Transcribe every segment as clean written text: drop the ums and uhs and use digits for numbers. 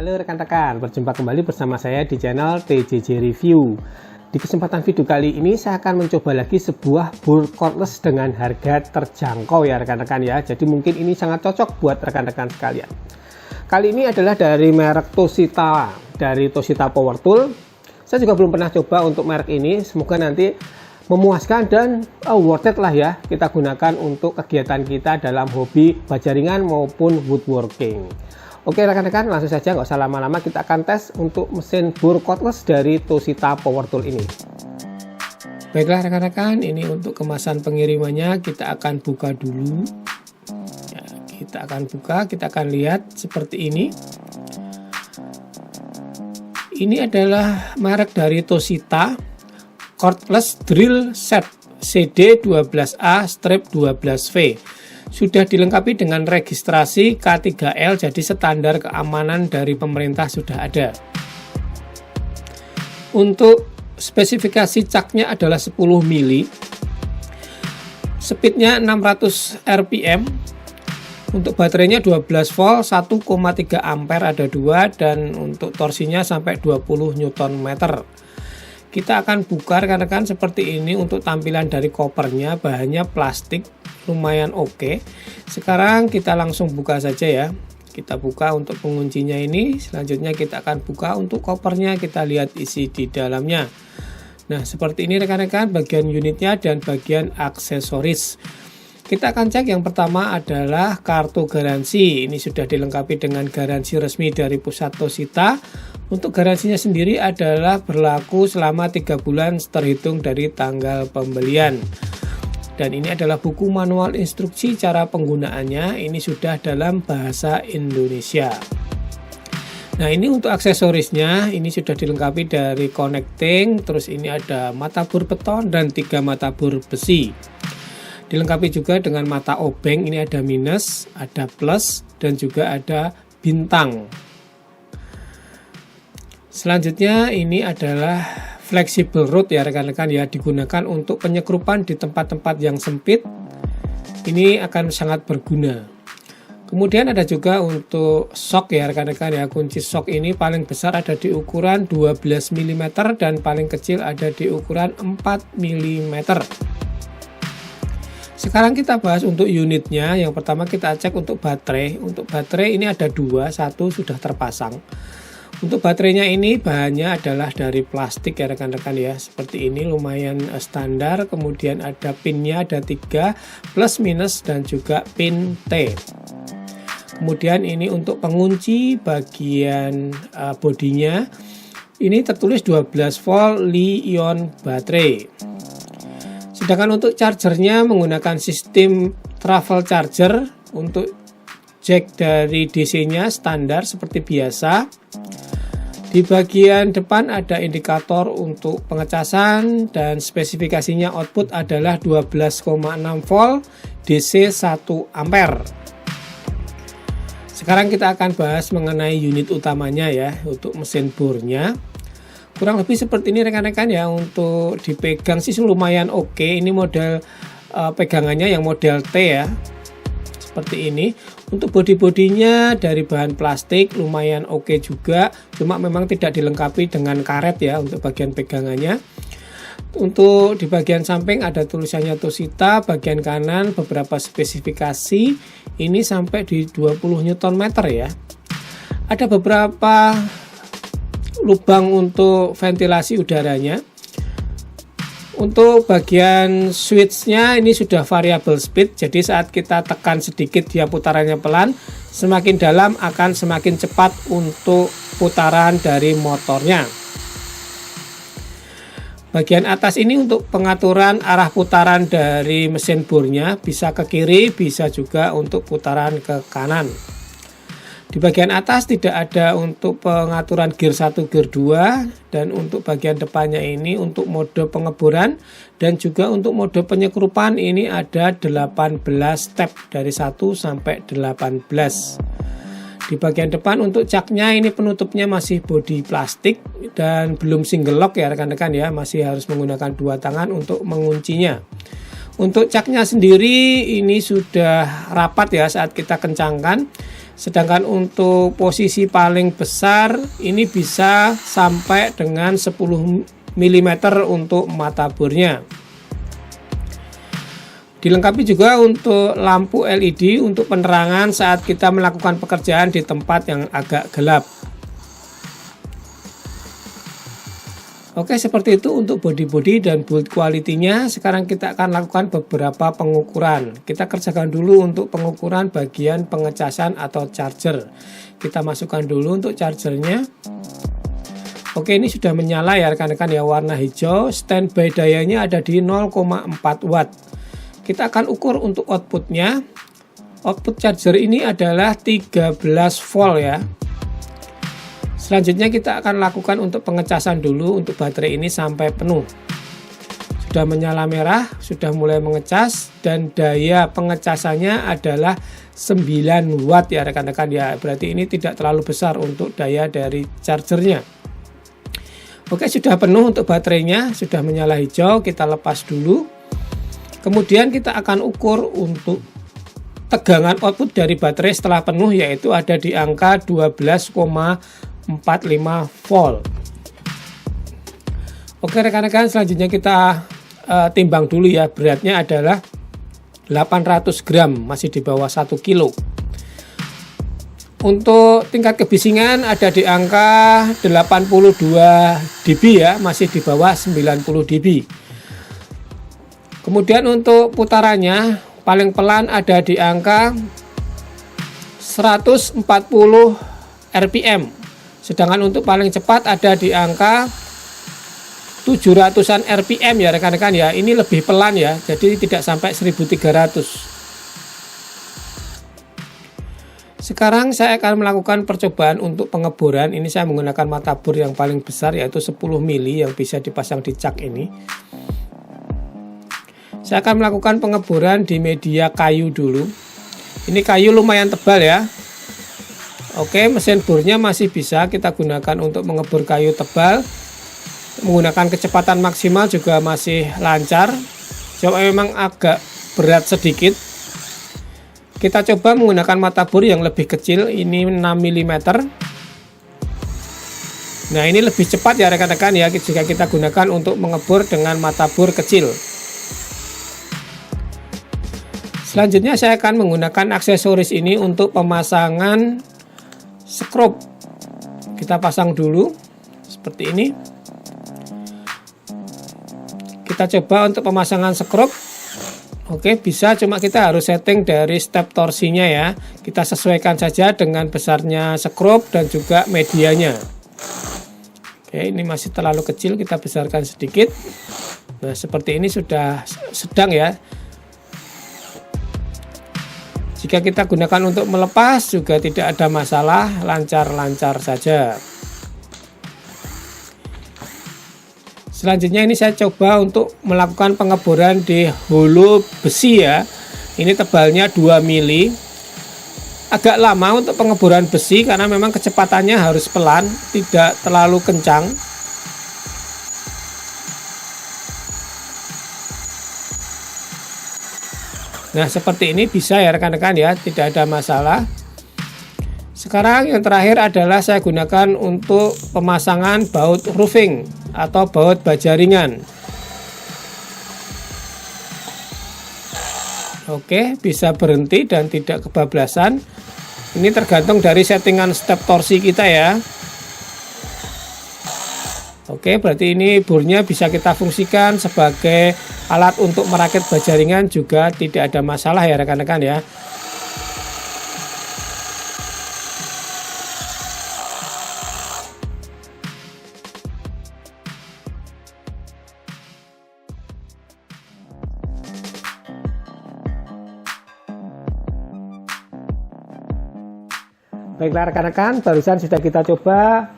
Halo rekan-rekan, berjumpa kembali bersama saya di channel TJJ Review. Di kesempatan video kali ini saya akan mencoba lagi sebuah bore cordless dengan harga terjangkau ya rekan-rekan ya. Jadi mungkin ini sangat cocok buat rekan-rekan sekalian. Kali ini adalah dari merek Toshitta, dari Toshitta Power Tool. Saya juga belum pernah coba untuk merek ini, semoga nanti memuaskan dan worth it lah ya kita gunakan untuk kegiatan kita dalam hobi baja ringan maupun woodworking. Oke rekan-rekan, langsung saja nggak usah lama-lama, kita akan tes untuk mesin bore cordless dari Toshitta Power Tool ini. Baiklah rekan-rekan, ini untuk kemasan pengirimannya kita akan buka dulu ya, kita akan lihat seperti ini. Ini adalah merek dari Toshitta cordless drill set CD12A-12V. Sudah dilengkapi dengan registrasi K3L, jadi standar keamanan dari pemerintah sudah ada. Untuk spesifikasi caknya adalah 10 mili, speednya 600 rpm, untuk baterainya 12 volt 1,3 ampere ada 2, dan untuk torsinya sampai 20 Nm. Kita akan buka rekan-rekan seperti ini. Untuk tampilan dari kopernya, bahannya plastik, lumayan oke. Sekarang kita langsung buka saja ya. Kita buka untuk penguncinya ini. Selanjutnya kita akan buka untuk kopernya, kita lihat isi di dalamnya. Nah seperti ini rekan-rekan bagian unitnya dan bagian aksesoris. Kita akan cek. Yang pertama adalah kartu garansi. Ini sudah dilengkapi dengan garansi resmi dari pusat Toshitta. Untuk garansinya sendiri adalah berlaku selama 3 bulan terhitung dari tanggal pembelian. Dan ini adalah buku manual instruksi cara penggunaannya. Ini sudah dalam bahasa Indonesia. Nah ini untuk aksesorisnya, ini sudah dilengkapi dari connecting. Terus ini ada mata bor beton dan 3 mata bor besi. Dilengkapi juga dengan mata obeng, ini ada minus, ada plus, dan juga ada bintang. Selanjutnya ini adalah flexible rod ya rekan-rekan ya, digunakan untuk penyekrupan di tempat-tempat yang sempit. Ini akan sangat berguna. Kemudian ada juga untuk shock ya rekan-rekan ya, kunci shock ini paling besar ada di ukuran 12 mm dan paling kecil ada di ukuran 4 mm. Sekarang kita bahas untuk unitnya. Yang pertama kita cek untuk baterai. Untuk baterai ini ada 2, satu sudah terpasang. Untuk baterainya ini bahannya adalah dari plastik ya rekan-rekan ya, seperti ini, lumayan standar. Kemudian ada pinnya, ada 3, plus minus dan juga pin T. Kemudian ini untuk pengunci bagian bodinya, ini tertulis 12 volt Li-ion baterai. Sedangkan untuk chargernya menggunakan sistem travel charger. Untuk jack dari DC-nya standar seperti biasa. Di bagian depan ada indikator untuk pengecasan dan spesifikasinya output adalah 12,6 volt DC 1 ampere. Sekarang kita akan bahas mengenai unit utamanya ya, untuk mesin bornya. Kurang lebih seperti ini rekan-rekan ya. Untuk dipegang sih lumayan oke. Ini model pegangannya yang model T ya, seperti ini. Untuk bodi-bodinya dari bahan plastik, lumayan oke juga, cuma memang tidak dilengkapi dengan karet ya untuk bagian pegangannya. Untuk di bagian samping ada tulisannya Toshitta, bagian kanan beberapa spesifikasi, ini sampai di 20 Nm ya. Ada beberapa lubang untuk ventilasi udaranya. Untuk bagian switchnya ini sudah variable speed, jadi saat kita tekan sedikit dia putarannya pelan, semakin dalam akan semakin cepat untuk putaran dari motornya. Bagian atas ini untuk pengaturan arah putaran dari mesin bornya, bisa ke kiri, bisa juga untuk putaran ke kanan. Di bagian atas tidak ada untuk pengaturan gear 1, gear 2, dan untuk bagian depannya ini untuk mode pengeboran dan juga untuk mode penyekrupan ini ada 18 step dari 1 sampai 18. Di bagian depan untuk caknya ini penutupnya masih bodi plastik dan belum single lock ya rekan-rekan ya, masih harus menggunakan 2 tangan untuk menguncinya. Untuk caknya sendiri ini sudah rapat ya saat kita kencangkan. Sedangkan untuk posisi paling besar ini bisa sampai dengan 10 mm untuk mata bornya. Dilengkapi juga untuk lampu LED untuk penerangan saat kita melakukan pekerjaan di tempat yang agak gelap. Oke, seperti itu untuk body dan build quality-nya. Sekarang kita akan lakukan beberapa pengukuran. Kita kerjakan dulu untuk pengukuran bagian pengecasan atau charger. Kita masukkan dulu untuk chargernya. Oke, ini sudah menyala ya rekan-rekan ya, warna hijau. Standby dayanya ada di 0,4 watt. Kita akan ukur untuk outputnya. Output charger ini adalah 13 volt ya. Selanjutnya kita akan lakukan untuk pengecasan dulu untuk baterai ini sampai penuh. Sudah menyala merah, sudah mulai mengecas, dan daya pengecasannya adalah 9 watt ya rekan-rekan ya. Berarti ini tidak terlalu besar untuk daya dari chargernya. Oke, sudah penuh untuk baterainya, sudah menyala hijau, kita lepas dulu. Kemudian kita akan ukur untuk tegangan output dari baterai setelah penuh, yaitu ada di angka 12,45 volt. Oke rekan-rekan, selanjutnya kita timbang dulu ya. Beratnya adalah 800 gram, masih di bawah 1 kilo. Untuk tingkat kebisingan ada di angka 82 dB ya, masih di bawah 90 dB. Kemudian untuk putarannya paling pelan ada di angka 140 rpm. Sedangkan untuk paling cepat ada di angka 700-an rpm ya rekan-rekan ya. Ini lebih pelan ya, jadi tidak sampai 1300. Sekarang saya akan melakukan percobaan untuk pengeboran. Ini saya menggunakan mata bor yang paling besar, yaitu 10 mili yang bisa dipasang di cak ini. Saya akan melakukan pengeboran di media kayu dulu. Ini kayu lumayan tebal ya. Oke, mesin bornya masih bisa kita gunakan untuk mengebor kayu tebal. Menggunakan kecepatan maksimal juga masih lancar. Cuma memang agak berat sedikit. Kita coba menggunakan mata bor yang lebih kecil, ini 6 mm. Nah, ini lebih cepat ya rekan-rekan ya jika kita gunakan untuk mengebor dengan mata bor kecil. Selanjutnya saya akan menggunakan aksesoris ini untuk pemasangan skrup. Kita pasang dulu seperti ini. Kita coba untuk pemasangan skrup. Oke, bisa, cuma kita harus setting dari step torsinya ya. Kita sesuaikan saja dengan besarnya skrup dan juga medianya. Oke, ini masih terlalu kecil, kita besarkan sedikit. Nah, seperti ini sudah sedang ya. Jika kita gunakan untuk melepas juga tidak ada masalah, lancar-lancar saja. Selanjutnya ini saya coba untuk melakukan pengeboran di hulu besi ya. Ini tebalnya 2 mili. Agak lama untuk pengeboran besi karena memang kecepatannya harus pelan, tidak terlalu kencang. Nah, seperti ini bisa ya rekan-rekan ya, tidak ada masalah. Sekarang yang terakhir adalah saya gunakan untuk pemasangan baut roofing atau baut baja ringan. Oke, bisa berhenti dan tidak kebablasan. Ini tergantung dari settingan step torsi kita ya. Oke, berarti ini bornya bisa kita fungsikan sebagai alat untuk merakit baja ringan, juga tidak ada masalah ya rekan-rekan ya. Baiklah rekan-rekan, barusan sudah kita coba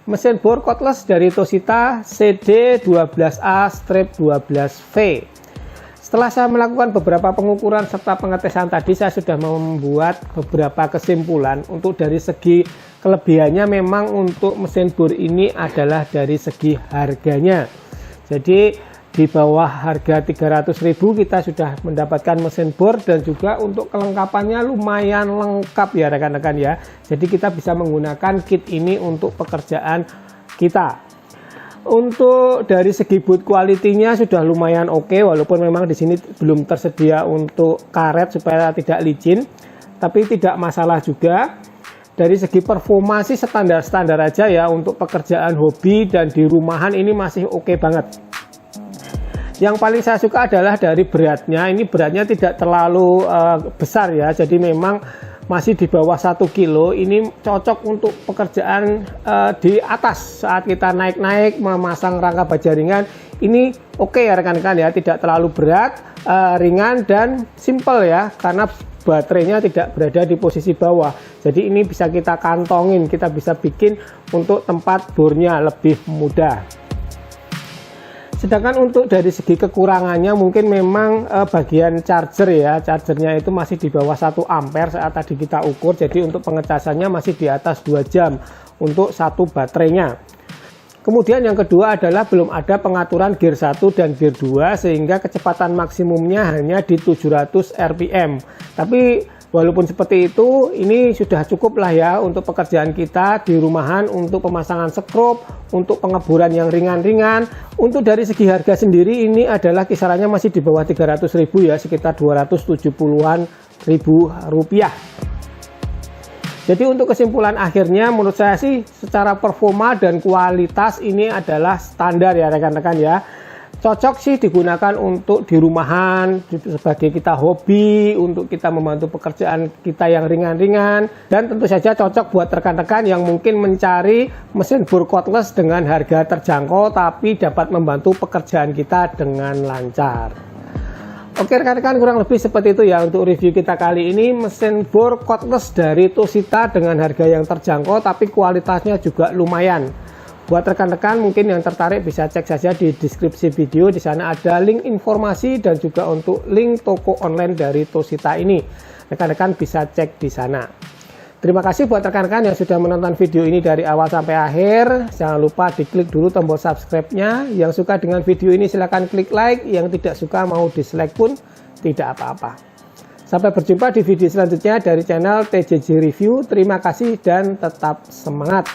mesin bor cordless dari Toshita CD12A-12V. Setelah saya melakukan beberapa pengukuran serta pengetesan tadi, saya sudah membuat beberapa kesimpulan. Untuk dari segi kelebihannya, memang untuk mesin bor ini adalah dari segi harganya. Jadi di bawah harga 300.000 kita sudah mendapatkan mesin bor, dan juga untuk kelengkapannya lumayan lengkap ya rekan-rekan ya. Jadi kita bisa menggunakan kit ini untuk pekerjaan kita. Untuk dari segi boot quality-nya sudah lumayan oke, walaupun memang di sini belum tersedia untuk karet supaya tidak licin, tapi tidak masalah juga. Dari segi performa sih standar-standar aja ya, untuk pekerjaan hobi dan di rumahan ini masih oke banget. Yang paling saya suka adalah dari beratnya. Ini beratnya tidak terlalu besar ya, jadi memang masih di bawah 1 kilo. Ini cocok untuk pekerjaan di atas saat kita naik-naik memasang rangka baja ringan. Ini oke ya rekan-rekan ya, tidak terlalu berat, ringan dan simple ya, karena baterainya tidak berada di posisi bawah. Jadi ini bisa kita kantongin, kita bisa bikin untuk tempat bornya lebih mudah. Sedangkan untuk dari segi kekurangannya mungkin memang bagian charger ya, chargernya itu masih di bawah 1 ampere saat tadi kita ukur. Jadi untuk pengecasannya masih di atas 2 jam untuk satu baterainya. Kemudian yang kedua adalah belum ada pengaturan gear 1 dan gear 2, sehingga kecepatan maksimumnya hanya di 700 rpm. Tapi walaupun seperti itu, ini sudah cukup lah ya untuk pekerjaan kita di rumahan, untuk pemasangan skrup, untuk pengeboran yang ringan-ringan. Untuk dari segi harga sendiri ini adalah kisarannya masih di bawah 300.000 ya, sekitar 270-an ribu rupiah. Jadi untuk kesimpulan akhirnya menurut saya sih secara performa dan kualitas ini adalah standar ya rekan-rekan ya. Cocok sih digunakan untuk di rumahan, sebagai kita hobi, untuk kita membantu pekerjaan kita yang ringan-ringan. Dan tentu saja cocok buat rekan-rekan yang mungkin mencari mesin bor cordless dengan harga terjangkau tapi dapat membantu pekerjaan kita dengan lancar. Oke rekan-rekan, kurang lebih seperti itu ya untuk review kita kali ini, mesin bor cordless dari Toshitta dengan harga yang terjangkau tapi kualitasnya juga lumayan. Buat rekan-rekan mungkin yang tertarik bisa cek saja di deskripsi video, di sana ada link informasi dan juga untuk link toko online dari Toshitta ini. Rekan-rekan bisa cek di sana. Terima kasih buat rekan-rekan yang sudah menonton video ini dari awal sampai akhir. Jangan lupa diklik dulu tombol subscribe-nya. Yang suka dengan video ini silahkan klik like. Yang tidak suka mau dislike pun tidak apa-apa. Sampai berjumpa di video selanjutnya dari channel TJJ Review. Terima kasih dan tetap semangat.